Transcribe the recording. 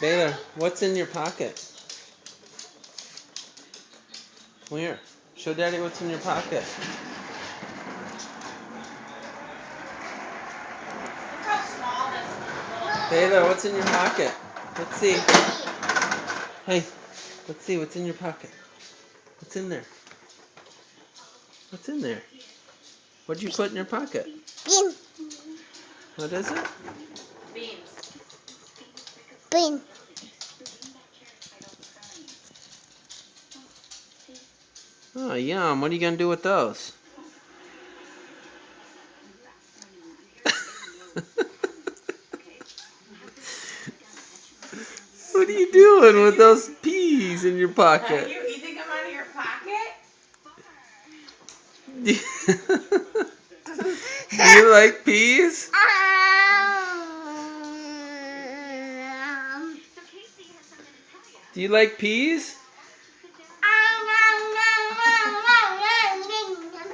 Baylor, what's in your pocket? Come here. Show Daddy what's in your pocket. Look how small this little Baylor, what's in your pocket? Let's see. Hey, let's see what's in your pocket. What's in there? What's in there? What'd you put in your pocket? Bean. What is it? beans. Bean. Oh, yum. What are you going to do with those? What are you doing with those peas in your Are pocket? you eating them out of your pocket? Do you like peas? Do you like peas?